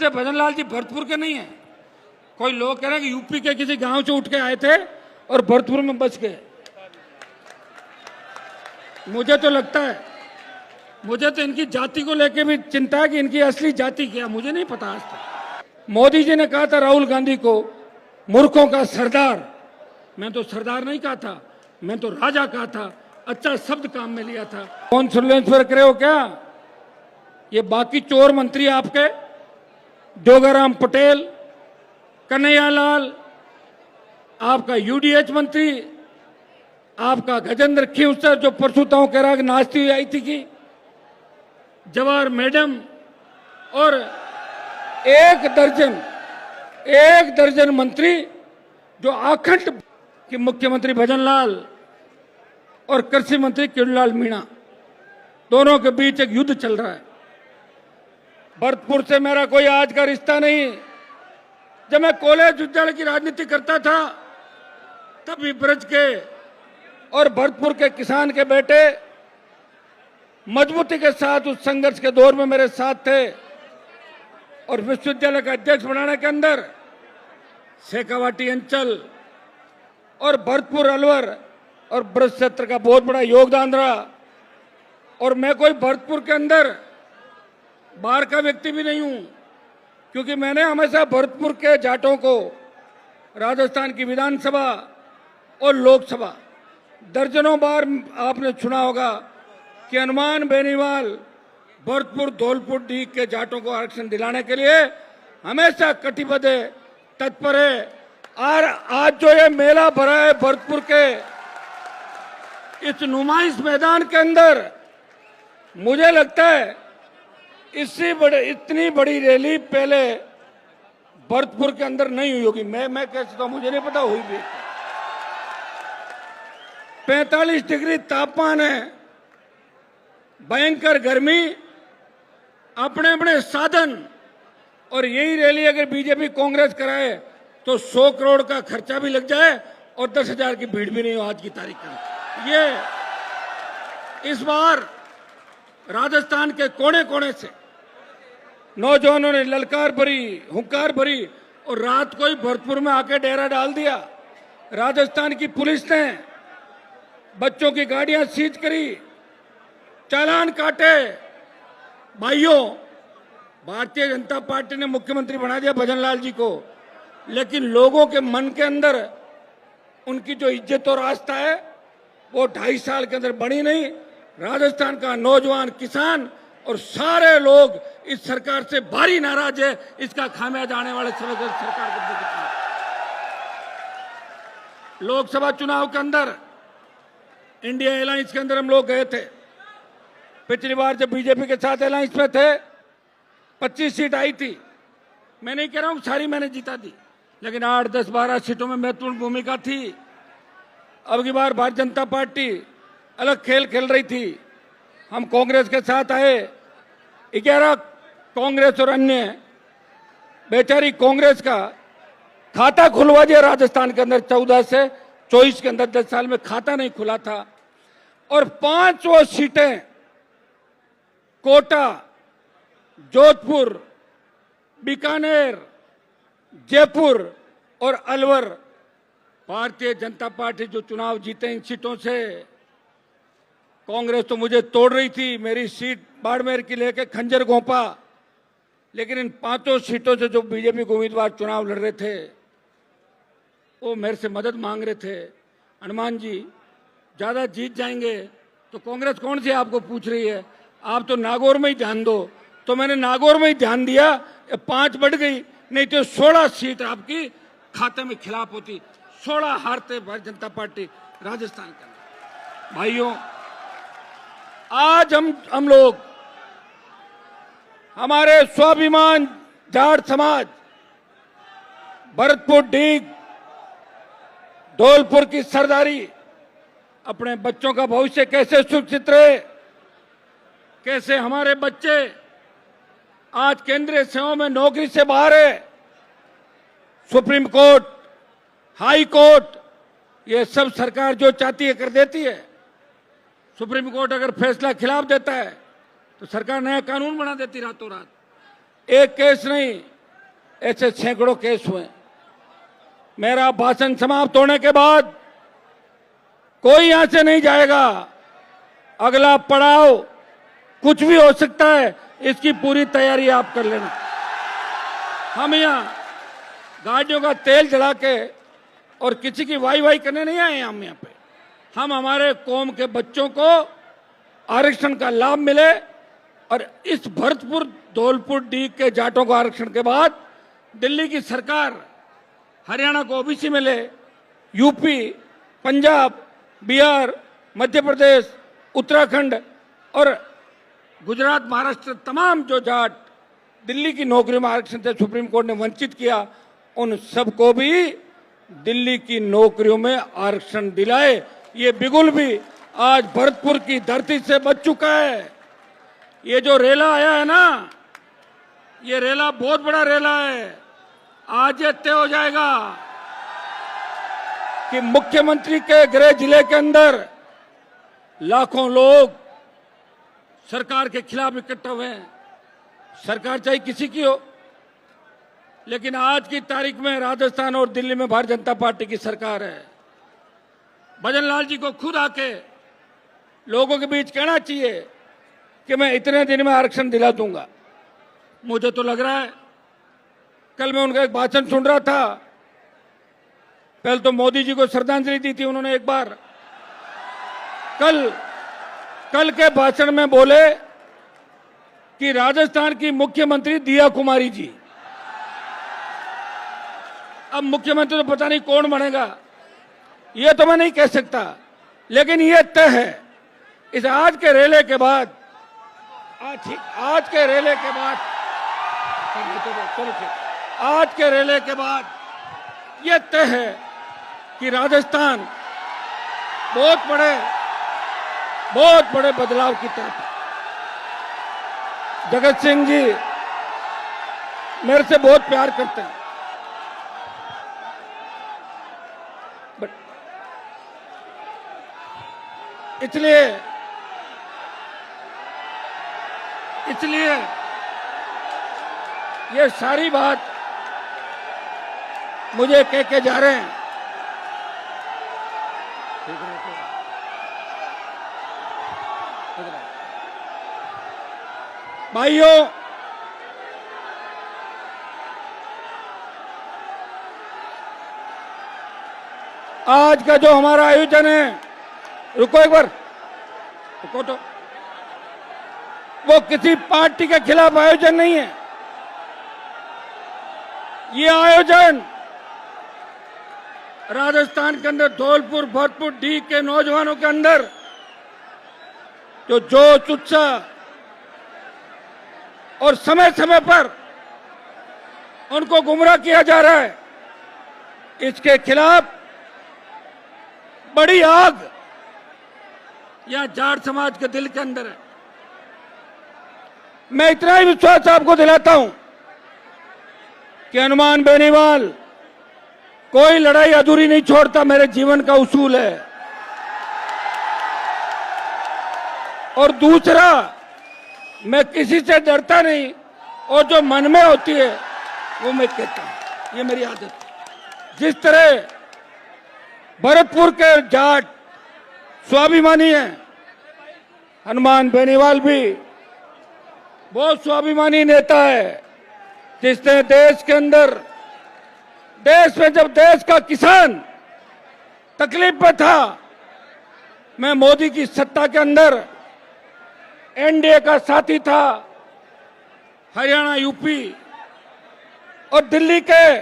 से भजनलाल जी भरतपुर के नहीं है। कोई लोग कह रहे हैं कि यूपी के किसी गांव से उठ के आए थे और भरतपुर में बच गए। मुझे तो लगता है, मुझे तो इनकी जाति को लेकर भी चिंता है कि इनकी असली जाति क्या, मुझे नहीं पता आज तक। मोदी जी ने कहा था राहुल गांधी को मूर्खों का सरदार, मैं तो सरदार नहीं कहा था, मैं तो राजा कहा था। अच्छा शब्द काम में लिया था। कौन सर्वेलेंस पर करे हो क्या? ये बाकी चोर मंत्री आपके जोगाराम पटेल, कन्हैयालाल, आपका यूडीएच मंत्री, आपका गजेंद्र खींवसर जो परसुताओं कह रहा कि नाचती हुई आई थी की, जवाहर मैडम और एक दर्जन मंत्री जो आखंड कि मुख्यमंत्री भजनलाल और कृषि मंत्री किरणलाल मीणा, दोनों के बीच एक युद्ध चल रहा है। भरतपुर से मेरा कोई आज का रिश्ता नहीं। जब मैं कॉलेज विद्यालय की राजनीति करता था तब भी ब्रज के और भरतपुर के किसान के बेटे मजबूती के साथ उस संघर्ष के दौर में मेरे साथ थे और विश्वविद्यालय का अध्यक्ष बनाने के अंदर शेखावाटी अंचल और भरतपुर अलवर और ब्रज क्षेत्र का बहुत बड़ा योगदान रहा। और मैं कोई भरतपुर के अंदर बाहर का व्यक्ति भी नहीं हूं, क्योंकि मैंने हमेशा भरतपुर के जाटों को राजस्थान की विधानसभा और लोकसभा दर्जनों बार आपने सुना होगा कि हनुमान बेनीवाल भरतपुर धौलपुर डीग के जाटों को आरक्षण दिलाने के लिए हमेशा कटिबद्ध है, तत्पर है। और आज जो ये मेला भरा है भरतपुर के इस नुमाइश मैदान के अंदर, मुझे लगता है इतनी बड़ी रैली पहले भरतपुर के अंदर नहीं हुई होगी। मैं कह सकता हूं, मुझे नहीं पता हुई भी। 45 डिग्री तापमान है, भयंकर गर्मी, अपने अपने साधन, और यही रैली अगर बीजेपी कांग्रेस कराए तो 100 करोड़ का खर्चा भी लग जाए और 10,000 की भीड़ भी नहीं हो आज की तारीख में। ये इस बार राजस्थान के कोने कोने से नौजवानों ने ललकार भरी, हुंकार भरी और रात को ही भरतपुर में आके डेरा डाल दिया। राजस्थान की पुलिस ने बच्चों की गाड़ियां सीज करी, चालान काटे। भाइयों, भारतीय जनता पार्टी ने मुख्यमंत्री बना दिया भजनलाल जी को, लेकिन लोगों के मन के अंदर उनकी जो इज्जत और आस्था है वो 2.5 साल के अंदर बनी नहीं। राजस्थान का नौजवान, किसान और सारे लोग इस सरकार से भारी नाराज है। इसका खामियाजा आने वाले समय में सरकार को भुगतना है। लोकसभा चुनाव के अंदर इंडिया अलायंस के अंदर हम लोग गए थे। पिछली बार जब बीजेपी के साथ अलायंस में थे 25 सीट आई थी। मैं नहीं कह रहा हूं सारी मैंने जीता दी, लेकिन 8, 10, 12 सीटों में महत्वपूर्ण भूमिका थी। अब की बार भारतीय जनता पार्टी अलग खेल खेल रही थी। हम कांग्रेस के साथ आए। 11 कांग्रेस और अन्य, बेचारी कांग्रेस का खाता खुलवा दिया राजस्थान के अंदर 14 से 24 के अंदर 10 साल में खाता नहीं खुला था। और 5 सीटें कोटा, जोधपुर, बीकानेर, जयपुर और अलवर, भारतीय जनता पार्टी जो चुनाव जीते इन सीटों से। कांग्रेस तो मुझे तोड़ रही थी, मेरी सीट बाड़मेर की लेके खंजर घोंपा, लेकिन इन 5 सीटों से जो बीजेपी के उम्मीदवार चुनाव लड़ रहे थे वो मेरे से मदद मांग रहे थे। हनुमान जी, ज्यादा जीत जाएंगे तो कांग्रेस कौन सी आपको पूछ रही है, आप तो नागौर में ही ध्यान दो। तो मैंने नागौर में ही ध्यान दिया, 5 बढ़ गई, नहीं तो 16 सीट आपकी खाते में खिलाफ होती। 16 हारते भारतीय जनता पार्टी राजस्थान के अंदर। भाइयों, आज हम लोग, हमारे स्वाभिमान जाट समाज, भरतपुर डीग, धौलपुर की सरदारी, अपने बच्चों का भविष्य कैसे सुरक्षित रहे, कैसे हमारे बच्चे आज केंद्रीय सेवाओं में नौकरी से बाहर है। सुप्रीम कोर्ट, हाई कोर्ट, ये सब सरकार जो चाहती है कर देती है। सुप्रीम कोर्ट अगर फैसला खिलाफ देता है तो सरकार नया कानून बना देती रातों रात। एक केस नहीं, ऐसे सैकड़ों केस हुए। मेरा भाषण समाप्त होने के बाद कोई यहां से नहीं जाएगा। अगला पड़ाव कुछ भी हो सकता है, इसकी पूरी तैयारी आप कर लेना। हम यहां गाड़ियों का तेल जला के और किसी की वाई वाई करने नहीं आए। हम यहां पे हम हमारे कौम के बच्चों को आरक्षण का लाभ मिले और इस भरतपुर धौलपुर डी के जाटों को आरक्षण के बाद दिल्ली की सरकार हरियाणा को ओबीसी मिले, यूपी, पंजाब, बिहार, मध्य प्रदेश, उत्तराखंड और गुजरात, महाराष्ट्र तमाम जो जाट दिल्ली की नौकरियों में आरक्षण से सुप्रीम कोर्ट ने वंचित किया, उन सबको भी दिल्ली की नौकरियों में आरक्षण दिलाए। ये बिगुल भी आज भरतपुर की धरती से बच चुका है। ये जो रेला आया है ना, ये रेला बहुत बड़ा रेला है। आज ये तय हो जाएगा कि मुख्यमंत्री के गृह जिले के अंदर लाखों लोग सरकार के खिलाफ इकट्ठा हुए हैं। सरकार चाहे किसी की हो, लेकिन आज की तारीख में राजस्थान और दिल्ली में भारतीय जनता पार्टी की सरकार है। भजन लाल जी को खुद आके लोगों के बीच कहना चाहिए कि मैं इतने दिन में आरक्षण दिला दूंगा। मुझे तो लग रहा है, कल मैं उनका एक भाषण सुन रहा था, पहले तो मोदी जी को श्रद्धांजलि दी थी उन्होंने एक बार, कल के भाषण में बोले कि राजस्थान की मुख्यमंत्री दिया कुमारी जी। अब मुख्यमंत्री तो पता नहीं कौन बनेगा, ये तो मैं नहीं कह सकता, लेकिन ये तय है इस आज के रेले के बाद, आज के रेले के बाद, आज के रेले के बाद ये तय है कि राजस्थान बहुत बड़े बदलाव की तरफ। जगत सिंह जी मेरे से बहुत प्यार करते हैं, बट इसलिए ये सारी बात मुझे कह के जा रहे हैं। भाइयों, आज का जो हमारा आयोजन है, रुको एक बार, रुको तो, वो किसी पार्टी के खिलाफ आयोजन नहीं है। ये आयोजन राजस्थान के अंदर धौलपुर भरतपुर डी के नौजवानों के अंदर जो जोश उत्साह और समय समय पर उनको गुमराह किया जा रहा है, इसके खिलाफ बड़ी आग यह जाट समाज के दिल के अंदर है। मैं इतना ही विश्वास आपको दिलाता हूं कि हनुमान बेनीवाल कोई लड़ाई अधूरी नहीं छोड़ता, मेरे जीवन का उसूल है। और दूसरा, मैं किसी से डरता नहीं और जो मन में होती है वो मैं कहता हूं, ये मेरी आदत है। जिस तरह भरतपुर के जाट स्वाभिमानी हैं, हनुमान बेनीवाल भी बहुत स्वाभिमानी नेता है, जिसने देश के अंदर, देश में जब देश का किसान तकलीफ में था, मैं मोदी की सत्ता के अंदर एनडीए का साथी था। हरियाणा, यूपी और दिल्ली के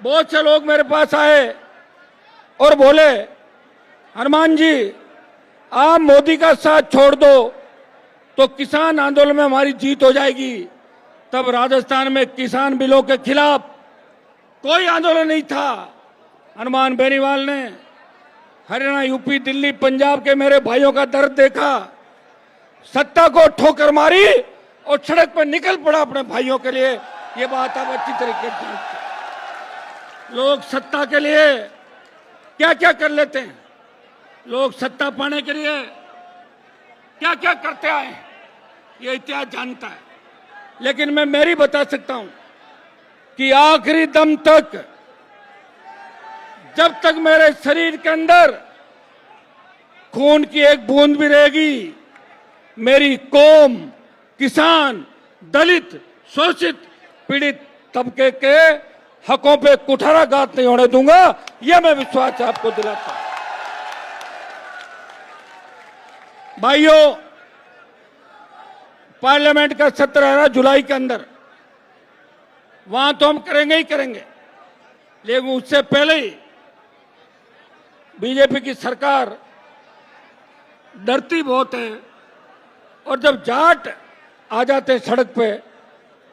बहुत से लोग मेरे पास आए और बोले, हनुमान जी आप मोदी का साथ छोड़ दो तो किसान आंदोलन में हमारी जीत हो जाएगी। तब राजस्थान में किसान बिलों के खिलाफ कोई आंदोलन नहीं था। हनुमान बेनीवाल ने हरियाणा, यूपी, दिल्ली, पंजाब के मेरे भाइयों का दर्द देखा, सत्ता को ठोकर मारी और सड़क पर निकल पड़ा अपने भाइयों के लिए। ये बात आप अच्छी तरीके से जानते हैं। लोग सत्ता के लिए क्या क्या कर लेते हैं, लोग सत्ता पाने के लिए क्या क्या करते आए, ये इतिहास जानता है। लेकिन मैं मेरी बता सकता हूं कि आखिरी दम तक, जब तक मेरे शरीर के अंदर खून की एक बूंद भी रहेगी, मेरी कौम, किसान, दलित, शोषित, पीड़ित तबके के हकों पे कुठाराघात नहीं होने दूंगा। यह मैं विश्वास आपको दिलाता हूं। भाइयों, पार्लियामेंट का सत्र है जुलाई के अंदर, वहां तो हम करेंगे ही करेंगे, लेकिन उससे पहले ही बीजेपी की सरकार डरती बहुत है, और जब जाट आ जाते हैं सड़क पे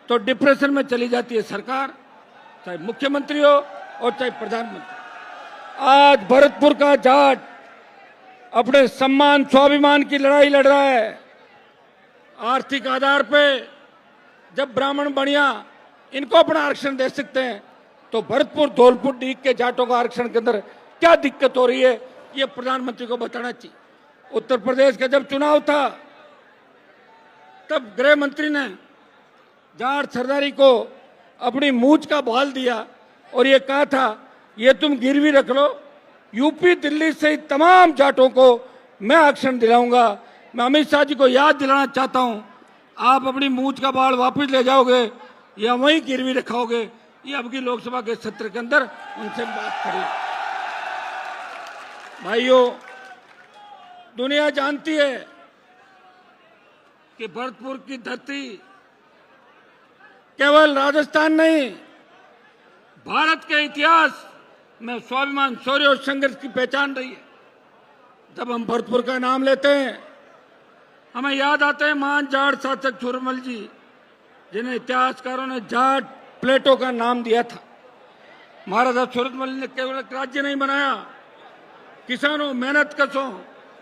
तो डिप्रेशन में चली जाती है सरकार, चाहे मुख्यमंत्री हो और चाहे प्रधानमंत्री। आज भरतपुर का जाट अपने सम्मान स्वाभिमान की लड़ाई लड़ रहा है। आर्थिक आधार पे जब ब्राह्मण बनिया इनको अपना आरक्षण दे सकते हैं, तो भरतपुर, धौलपुर, डीग के जाटों का आरक्षण के अंदर क्या दिक्कत हो रही है, ये प्रधानमंत्री को बताना चाहिए। उत्तर प्रदेश का जब चुनाव था, तब गृह मंत्री ने जाट सरदारी को अपनी मूंछ का बहाल दिया और ये कहा था, ये तुम गिरवी रख लो, यूपी, दिल्ली से तमाम जाटों को मैं आरक्षण दिलाऊंगा। मैं अमित शाह जी को याद दिलाना चाहता हूं, आप अपनी मूंछ का बाल वापस ले जाओगे या वहीं गिरवी रखोगे, ये अब की लोकसभा के सत्र के अंदर उनसे बात करें। भाइयों, दुनिया जानती है कि भरतपुर की धरती केवल राजस्थान नहीं, भारत के इतिहास में स्वाभिमान, शौर्य और संघर्ष की पहचान रही है। जब हम भरतपुर का नाम लेते हैं, हमें याद आते हैं महान जाट शासक सूरजमल जी, जिन्हें इतिहासकारों ने जाट प्लेटो का नाम दिया था। महाराजा सूरजमल ने केवल एक राज्य नहीं बनाया, किसानों, मेहनत कशों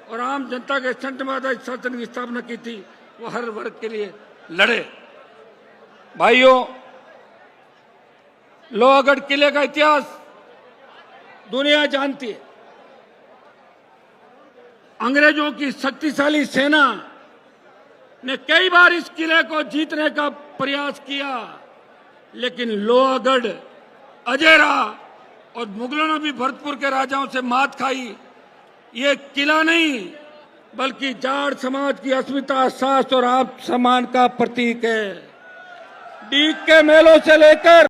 और आम जनता के संतवादी शासन की स्थापना की थी। वो हर वर्ग के लिए लड़े। भाइयों, लोहागढ़ किले का इतिहास दुनिया जानती है। अंग्रेजों की शक्तिशाली सेना ने कई बार इस किले को जीतने का प्रयास किया, लेकिन लोहागढ़ अजय रहा और मुगलों ने भी भरतपुर के राजाओं से मात खाई। ये किला नहीं, बल्कि जाट समाज की अस्मिता, साहस और आत्मसम्मान का प्रतीक है। डीग के मेलों से लेकर